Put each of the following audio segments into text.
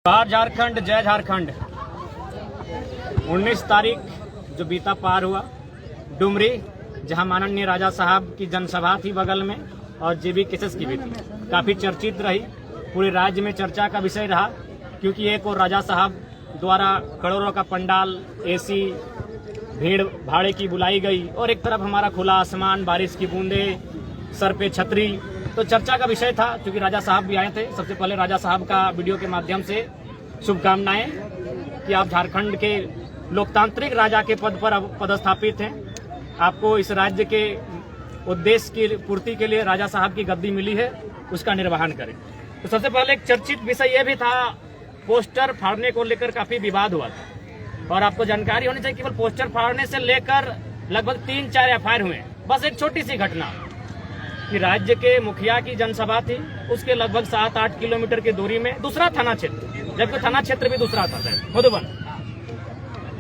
बाहर झारखंड, जय झारखंड। 19 तारीख जो बीता पार हुआ डुमरी, जहां माननीय राजा साहब की जनसभा थी बगल में और जेबी केसेस की भी थी, काफी चर्चित रही, पूरे राज्य में चर्चा का विषय रहा। क्योंकि एक और राजा साहब द्वारा करोड़ों का पंडाल, एसी, भीड़ भाड़े की बुलाई गई और एक तरफ हमारा खुला आसमान, बारिश की बूंदे, सर पे छतरी, तो चर्चा का विषय था। क्योंकि राजा साहब भी आए थे। सबसे पहले राजा साहब का वीडियो के माध्यम से शुभकामनाएं कि आप झारखंड के लोकतांत्रिक राजा के पद पर पदस्थापित हैं। आपको इस राज्य के उद्देश्य की पूर्ति के लिए राजा साहब की गद्दी मिली है, उसका निर्वहन करें। तो सबसे पहले एक चर्चित विषय यह भी था, पोस्टर फाड़ने को लेकर काफी विवाद हुआ था। और आपको जानकारी होनी चाहिए, केवल पोस्टर फाड़ने से लेकर लगभग 3-4 एफआईआर हुए। बस एक छोटी सी घटना कि राज्य के मुखिया की जनसभा थी, उसके लगभग 7-8 किलोमीटर की दूरी में दूसरा थाना क्षेत्र, जबकि थाना क्षेत्र भी दूसरा था, मधुबन।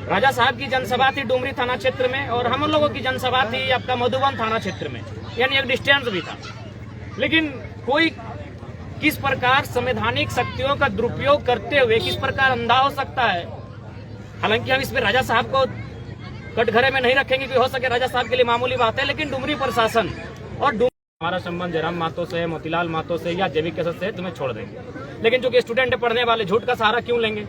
राजा साहब की जनसभा थी डुमरी थाना क्षेत्र में और हम लोगों की जनसभा थी आपका मधुबन थाना क्षेत्र में, यानी एक डिस्टेंस भी था। लेकिन कोई किस प्रकार संवैधानिक शक्तियों का दुरुपयोग करते हुए किस प्रकार अंधा हो सकता है। हालांकि हम इसमें राजा साहब को कटघरे में नहीं रखेंगे कि हो सके राजा साहब के लिए मामूली बात है, लेकिन डुमरी प्रशासन और हमारा संबंध जयराम महतो से, मोतीलाल महतो से या जेबी केसेस से तुम्हें छोड़ देंगे। लेकिन जो कि स्टूडेंट है, पढ़ने वाले, झूठ का सहारा क्यों लेंगे?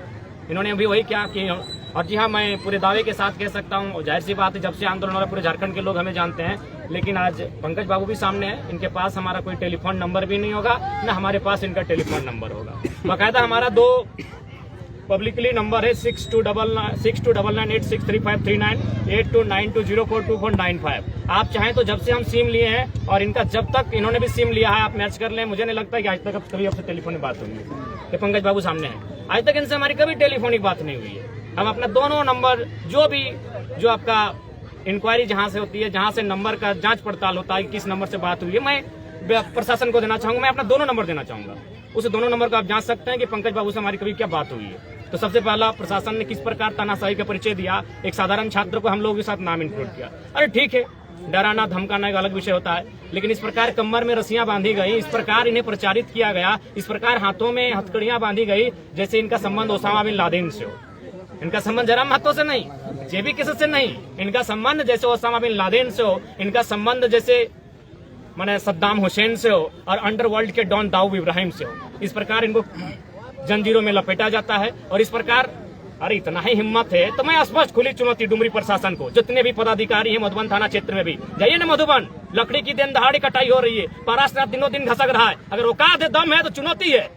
इन्होंने अभी वही क्या कि, और जी हाँ, मैं पूरे दावे के साथ कह सकता हूँ, और जाहिर सी बात है, जब से आंदोलन हो रहा है पूरे झारखंड के लोग हमें जानते हैं। लेकिन आज पंकज बाबू भी सामने है, इनके पास हमारा कोई टेलीफोन नंबर भी नहीं होगा, न हमारे पास इनका टेलीफोन नंबर होगा। बाकायदा हमारा 2 पब्लिकली नंबर है 6299863539, 8292042495। आप चाहें तो जब से हम सिम लिए हैं और इनका जब तक इन्होंने भी सिम लिया है, आप मैच कर लें। मुझे नहीं लगता कि आज तक अब कभी आपसे टेलीफोनिक बात हुई है कि पंकज बाबू सामने हैं। आज तक इनसे हमारी कभी टेलीफोनिक बात नहीं हुई है। हम अपना दोनों नंबर जो आपका इंक्वायरी जहां से होती है, जहां से नंबर का जांच पड़ताल होता है किस नंबर से बात हुई है, मैं प्रशासन को देना चाहूंगा। मैं अपना दोनों नंबर देना चाहूंगा, उस दोनों नंबर को आप जांच सकते हैं कि पंकज बाबू से हमारी कभी क्या बात हुई है। तो सबसे पहला प्रशासन ने किस प्रकार तानाशाही का परिचय दिया, एक साधारण छात्र को हम लोगों के साथ नाम इंक्लूड किया। अरे ठीक है, डराना धमकाना एक अलग विषय होता है, लेकिन इस प्रकार कमर में रस्सियां बांधी गई, इस प्रकार इन्हें प्रचारित किया गया, इस प्रकार हाथों में हथकड़ियां बांधी गई जैसे इनका संबंध ओसामा बिन लादेन से हो। इनका संबंध जयराम महतो से नहीं, जेबी केसेस से नहीं, इनका संबंध जैसे ओसामा बिन लादेन से हो, इनका संबंध जैसे माने सद्दाम हुसैन से हो और अंडरवर्ल्ड के डॉन दाऊद इब्राहिम से हो। इस प्रकार इनको जंजीरों में लपेटा जाता है और इस प्रकार, अरे इतना ही हिम्मत है तो मैं स्पष्ट खुली चुनौती डुमरी प्रशासन को, जितने भी पदाधिकारी हैं मधुबन थाना क्षेत्र में भी जाइए ना। मधुबन लकड़ी की दिन दहाड़ी कटाई हो रही है, पराश्रनाथ दिनों दिन घसक रहा है। अगर औकात है, दम है तो चुनौती है।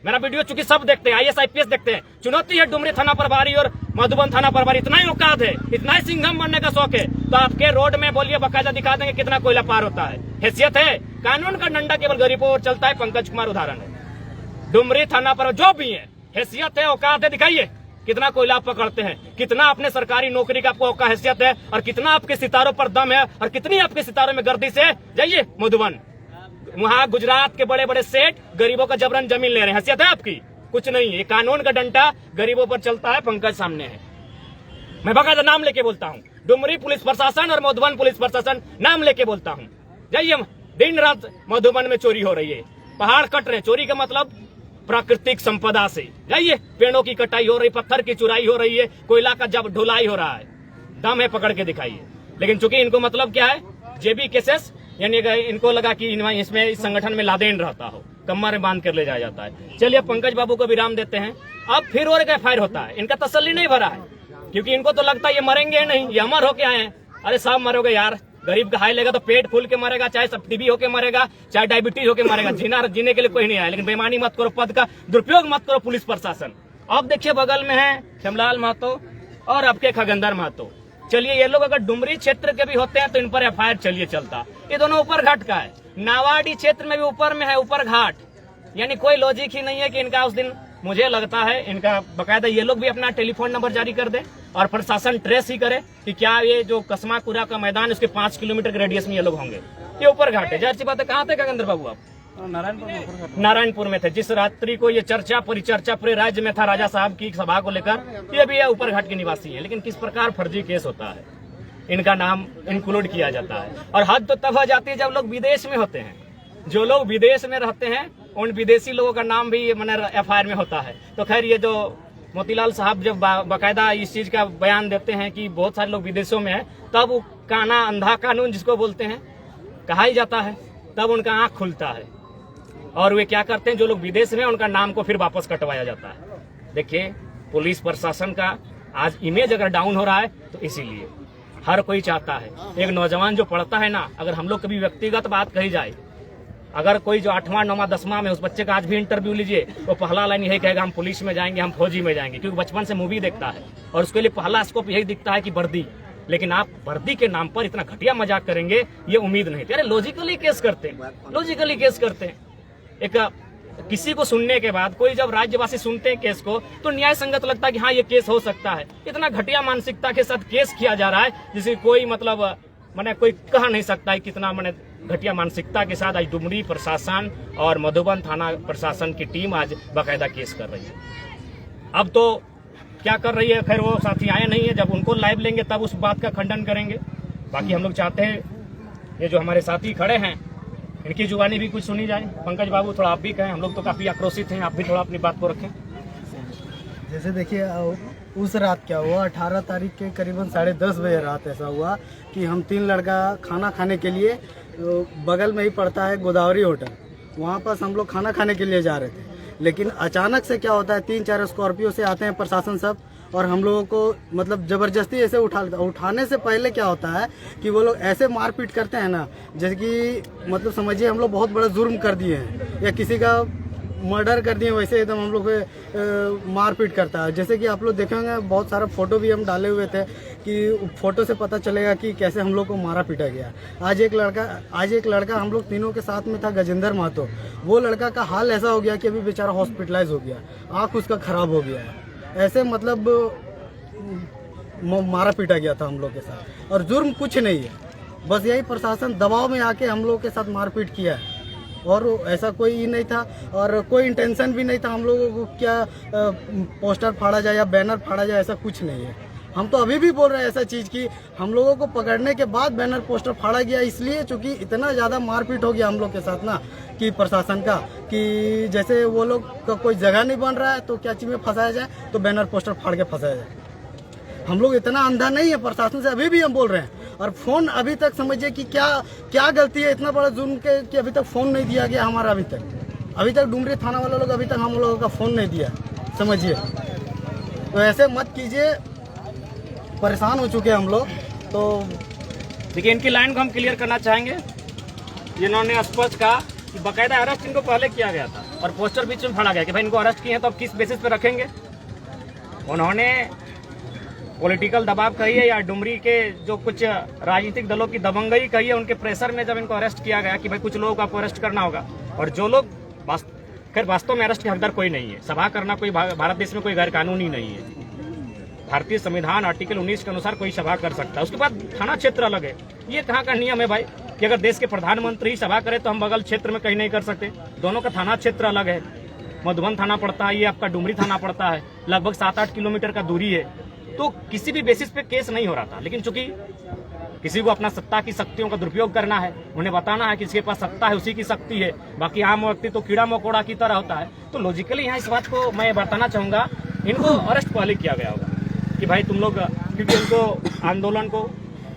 मेरा वीडियो चूंकि सब देखते हैं, IAS IPS देखते हैं, चुनौती है डुमरी थाना प्रभारी और मधुबन थाना प्रभारी। इतना ही औकात है, इतना ही सिंघम बनने का शौक है तो आपके रोड में बोलिए, बाकायदा दिखा देंगे कितना कोयला पार होता है। हैसियत है, कानून का डंडा केवल गरीबों पर चलता है। पंकज कुमार उदाहरण है, डुमरी थाना पर जो भी है, हैसियत है, औकात है, दिखाइए कितना कोयला आप पकड़ते हैं, कितना अपने सरकारी नौकरी का आपको औकात हैसियत है और कितना आपके सितारों पर दम है और कितनी आपके सितारों में गर्दिश है। जाइए मधुबन, वहां गुजरात के बड़े बड़े सेठ गरीबों का जबरन जमीन ले रहे हैं, हैसियत है आपकी? कुछ नहीं है। कानून का डंडा गरीबों पर चलता है, पंकज सामने है। मैं बाकायदा नाम लेके बोलता हूँ, डुमरी पुलिस प्रशासन और मधुबन पुलिस प्रशासन नाम लेके बोलता हूँ। जाइए, दिन रात मधुबन में चोरी हो रही है, पहाड़ कट रहे, चोरी का मतलब प्राकृतिक संपदा से। जाइए, पेड़ों की कटाई हो रही, पत्थर की चुराई हो रही है, कोयला का जब ढुलाई हो रहा है, दम है पकड़ के दिखाइए। लेकिन चूंकि इनको मतलब क्या है, जेबी केसेस, यानी इनको लगा कि इसमें इस संगठन में लादेन रहता हो, कमर में बांध कर ले जाया जाता है। चलिए पंकज बाबू को विराम देते हैं। अब फिर और एक एफआईआर होता है, इनका तसल्ली नहीं भरा है क्योंकि इनको तो लगता है ये मरेंगे नहीं, ये अमर होके आए हैं। अरे साहब मरोगे यार, गरीब का हाई लेगा तो पेट फूल के मरेगा, चाहे सब टीबी होके मरेगा, चाहे डायबिटीज होके मरेगा। जीने के लिए कोई नहीं आया, लेकिन बेईमानी मत करो, पद का दुरुपयोग मत करो पुलिस प्रशासन। अब देखिए बगल में है खेमलाल महतो और आपके खगेंद्र महतो। चलिए, ये लोग अगर डुमरी क्षेत्र के भी होते हैं तो इन पर एफआईआर चलिए चलता। ये दोनों ऊपर घाट का है, नावाडी क्षेत्र में भी ऊपर में है, ऊपर घाट, यानी कोई लॉजिक ही नहीं है कि इनका उस दिन, मुझे लगता है इनका बकायदा ये लोग भी अपना टेलीफोन नंबर जारी कर दे और प्रशासन ट्रेस ही करे कि क्या ये जो कसमाकुरा का मैदान, उसके 5 किलोमीटर के रेडियस में ये लोग होंगे। ये ऊपर घाट है, जाहिर सी बात है। कहाँ थे खगेंद्र बाबू आप? नारायणपुर में थे। जिस रात्रि को ये चर्चा परिचर्चा पूरे राज्य में था राजा साहब की सभा को लेकर, ये भी ऊपर घाट के निवासी है। लेकिन किस प्रकार फर्जी केस होता है, इनका नाम इंक्लूड किया जाता है। और हद तो तब हो जाती है जब लोग विदेश में होते हैं। जो लोग विदेश में रहते हैं उन विदेशी लोगों का नाम भी मैंने FIR में होता है। तो खैर ये जो मोतीलाल साहब जब बाकायदा इस चीज का बयान देते हैं कि बहुत सारे लोग विदेशों में हैं, तब वो काना अंधा कानून जिसको बोलते हैं कहा ही जाता है, तब उनका आंख खुलता है और वे क्या करते हैं, जो लोग विदेश में उनका नाम को फिर वापस कटवाया जाता है। देखिए पुलिस प्रशासन का आज इमेज अगर डाउन हो रहा है तो इसीलिए हर कोई चाहता है, एक नौजवान जो पढ़ता है ना, अगर हम लोग कभी व्यक्तिगत बात कही जाए, अगर कोई जो 8वां 9वां 10वां में, उस बच्चे का आज भी इंटरव्यू लीजिए, वो पहला लाइन यही कहेगा हम पुलिस में जाएंगे, हम फौजी में जाएंगे, क्योंकि बचपन से मूवी देखता है और उसके लिए पहला स्कोप यही दिखता है कि वर्दी। लेकिन आप वर्दी के नाम पर इतना घटिया मजाक करेंगे ये उम्मीद नहीं थी। अरे लॉजिकली केस करते हैं, लॉजिकली केस करते हैं। एक किसी को सुनने के बाद, कोई जब राज्यवासी सुनते हैं केस को तो न्याय संगत लगता है कि हाँ ये केस हो सकता है। इतना घटिया मानसिकता के साथ केस किया जा रहा है जिसे कोई मतलब मैंने कोई कह नहीं सकता है कितना मैंने घटिया मानसिकता के साथ आज डुमरी प्रशासन और मधुबन थाना प्रशासन की टीम आज बाकायदा केस कर रही है। अब तो क्या कर रही है, खैर वो साथी आए नहीं है, जब उनको लाइव लेंगे तब उस बात का खंडन करेंगे। बाकी हम लोग चाहते हैं ये जो हमारे साथी खड़े हैं इनकी जुबानी भी कुछ सुनी जाए। पंकज बाबू थोड़ा आप भी कहें, हम लोग तो काफी आक्रोशित हैं, आप भी थोड़ा अपनी बात को रखें। जैसे देखिए उस रात क्या हुआ, 18 तारीख के करीबन 10:30 बजे रात ऐसा हुआ कि हम 3 लड़का खाना खाने के लिए, बगल में ही पड़ता है गोदावरी होटल, वहाँ पर हम लोग खाना खाने के लिए जा रहे थे। लेकिन अचानक से क्या होता है, 3-4 स्कॉर्पियो से आते हैं प्रशासन सब और हम लोगों को मतलब जबरदस्ती ऐसे उठाने से पहले क्या होता है कि वो लोग ऐसे मारपीट करते हैं ना, जैसे कि मतलब समझिए हम लोग बहुत बड़ा जुर्म कर दिए हैं या किसी का मर्डर कर दिए, वैसे एकदम हम लोग पे मारपीट करता है। जैसे कि आप लोग देखेंगे बहुत सारा फोटो भी हम डाले हुए थे कि फोटो से पता चलेगा कि कैसे हम लोग को मारा पीटा गया। आज एक लड़का हम लोग तीनों के साथ में था, गजेंद्र महतो, वो लड़का का हाल ऐसा हो गया कि अभी बेचारा हॉस्पिटलाइज हो गया, आँख उसका खराब हो गया है। ऐसे मतलब मारा पीटा गया था हम लोग के साथ और जुर्म कुछ नहीं है, बस यही प्रशासन दबाव में आके हम लोग के साथ मारपीट किया है और ऐसा कोई नहीं था और कोई इंटेंशन भी नहीं था हम लोगों को क्या पोस्टर फाड़ा जाए या बैनर फाड़ा जाए, ऐसा कुछ नहीं है। हम तो अभी भी बोल रहे हैं ऐसा चीज़ कि हम लोगों को पकड़ने के बाद बैनर पोस्टर फाड़ा गया इसलिए चूँकि इतना ज़्यादा मारपीट हो गया हम लोग के साथ ना कि प्रशासन का, कि जैसे वो लोग का कोई जगह नहीं बन रहा है तो क्या चीज़ में फंसाया जाए, तो बैनर पोस्टर फाड़ के फंसाया जाए। हम लोग इतना अंधा नहीं है, प्रशासन से अभी भी हम बोल रहे हैं। और फोन अभी तक समझिए कि क्या गलती है, इतना बड़ा जुर्म के कि अभी तक फोन नहीं दिया गया हमारा। अभी तक डुमरी थाना वाला लोग अभी तक हम लोगों का फोन नहीं दिया, समझिए। तो ऐसे मत कीजिए, परेशान हो चुके हैं हम लोग। तो देखिए इनकी लाइन को हम क्लियर करना चाहेंगे। जिन्होंने स्पष्ट कहा कि बाकायदा अरेस्ट इनको पहले किया गया था और पोस्टर बीच में फाड़ा गया कि भाई इनको अरेस्ट किए हैं तो अब किस बेसिस पे रखेंगे। उन्होंने पॉलिटिकल दबाव कही है या डुमरी के जो कुछ राजनीतिक दलों की दबंगई कही है, उनके प्रेशर में जब इनको अरेस्ट किया गया कि भाई कुछ लोगों को आपको अरेस्ट करना होगा, और जो लोग खैर वास्तव में अरेस्ट के हकदार कोई नहीं है। सभा करना कोई भारत देश में कोई गैर कानूनी नहीं है। भारतीय संविधान आर्टिकल 19 के अनुसार कोई सभा कर सकता है। उसके बाद थाना क्षेत्र अलग है। ये कहाँ का नियम है भाई कि अगर देश के प्रधानमंत्री ही सभा करे तो हम बगल क्षेत्र में कहीं नहीं कर सकते? दोनों का थाना क्षेत्र अलग है। मधुबन थाना पड़ता है, ये आपका डुमरी थाना पड़ता है, लगभग 7-8 किलोमीटर का दूरी है। तो किसी भी बेसिस पे केस नहीं हो रहा था। लेकिन चूंकि किसी को अपना सत्ता की शक्तियों का दुरुपयोग करना है, उन्हें बताना है कि इसके पास सत्ता है, उसी की शक्ति है, बाकी आम व्यक्ति तो कीड़ा मकोड़ा की तरह होता है। तो लॉजिकली यहाँ इस बात को मैं बताना चाहूंगा, इनको अरेस्ट पहले किया गया होगा कि भाई तुम लोग, क्योंकि उनको आंदोलन को,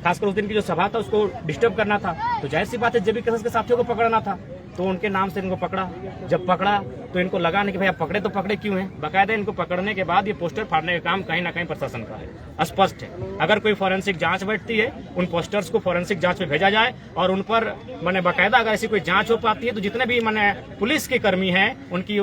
खासकर उस दिन की जो सभा था उसको डिस्टर्ब करना था, तो जाहिर सी बात है जेबी कैसेस के साथियों को पकड़ना था, तो उनके नाम से इनको पकड़ा। जब पकड़ा तो इनको लगा नहीं कि भाई आप पकड़े तो पकड़े क्यों हैं। बाकायदा इनको पकड़ने के बाद ये पोस्टर फाड़ने का काम कहीं ना कहीं प्रशासन का है, स्पष्ट है। अगर कोई फॉरेंसिक जांच बैठती है, उन पोस्टर्स को फॉरेंसिक जांच में भेजा जाए और उन पर मैंने बाकायदा अगर ऐसी कोई जांच हो पाती है तो जितने भी मैंने पुलिस के कर्मी हैं उनके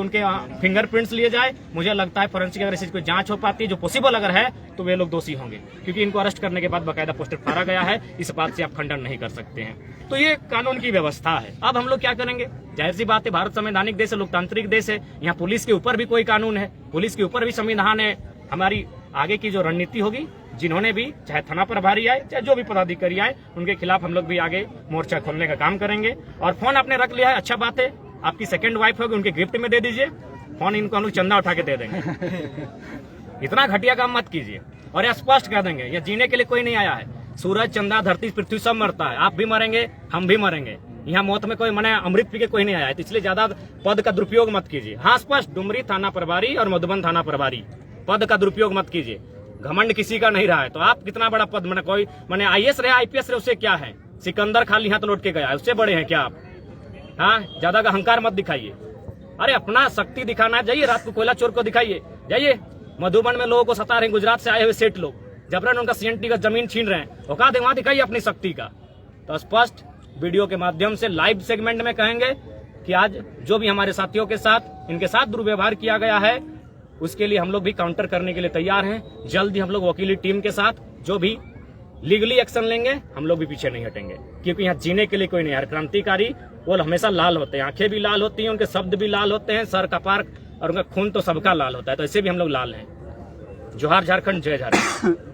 फिंगरप्रिंट्स लिए जाए। मुझे लगता है फॉरेंसिक अगर ऐसी कोई जांच हो पाती है जो पॉसिबल अगर है तो वे लोग दोषी होंगे, क्योंकि इनको अरेस्ट करने के बाद बाकायदा पोस्टर फाड़ा गया है। इस बात से आप खंडन नहीं कर सकते हैं। तो ये कानून की व्यवस्था है। अब हम लोग क्या करेंगे? जाहिर सी बात है, भारत संवैधानिक देश है, लोकतांत्रिक देश है। यहाँ पुलिस के ऊपर भी कोई कानून है, पुलिस के ऊपर भी संविधान है। हमारी आगे की जो रणनीति होगी, जिन्होंने भी चाहे थाना प्रभारी आए चाहे जो भी पदाधिकारी आए, उनके खिलाफ हम लोग भी आगे मोर्चा खोलने का काम करेंगे। और फोन आपने रख लिया है, अच्छा बात है। आपकी सेकंड वाइफ होगी, उनके गिफ्ट में दे दीजिए फोन, इनको हम लोग चंदा उठा के दे देंगे। इतना घटिया काम मत कीजिए। और यह स्पष्ट कर देंगे, यह जीने के लिए कोई नहीं आया है। सूरज, चंदा, धरती, पृथ्वी सब मरता है। आप भी मरेंगे, हम भी मरेंगे। यहाँ मौत में कोई मैंने अमृत पी के कोई नहीं आया है, तो इसलिए ज्यादा पद का दुरुपयोग मत कीजिए। हाँ, स्पष्ट डुमरी थाना प्रभारी और मधुबन थाना प्रभारी, पद का दुरुपयोग मत कीजिए। घमंड किसी का नहीं रहा है, तो आप कितना बड़ा पद, मैंने कोई मैंने IAS रहे IPS रहे, उससे क्या है? सिकंदर खाली हाथ लौट के गया है, उससे बड़े हैं क्या आप? हाँ, ज्यादा का अहंकार मत दिखाइए। अरे अपना शक्ति दिखाना है, जाइए रात को कोयला चोर को दिखाइए, जाइए। मधुबन में लोगों को सता रहे हैं, गुजरात से आए हुए सेठ लोग जबरन उनका CNT का जमीन छीन रहे हैं, औकात है वहां दिखाइए अपनी शक्ति का। तो स्पष्ट वीडियो के माध्यम से लाइव सेगमेंट में कहेंगे कि आज जो भी हमारे साथियों के साथ इनके साथ दुर्व्यवहार किया गया है, उसके लिए हम लोग भी काउंटर करने के लिए तैयार हैं। जल्द ही हम लोग वकीली टीम के साथ जो भी लीगली एक्शन लेंगे, हम लोग भी पीछे नहीं हटेंगे, क्योंकि यहाँ जीने के लिए कोई नहीं है। क्रांतिकारी वो हमेशा लाल होते हैं, आंखें भी लाल होती हैं, उनके शब्द भी लाल होते हैं, सर कपार और उनका खून तो सबका लाल होता है, तो ऐसे भी हम लोग लाल हैं। जोहार झारखंड, जय झारखंड।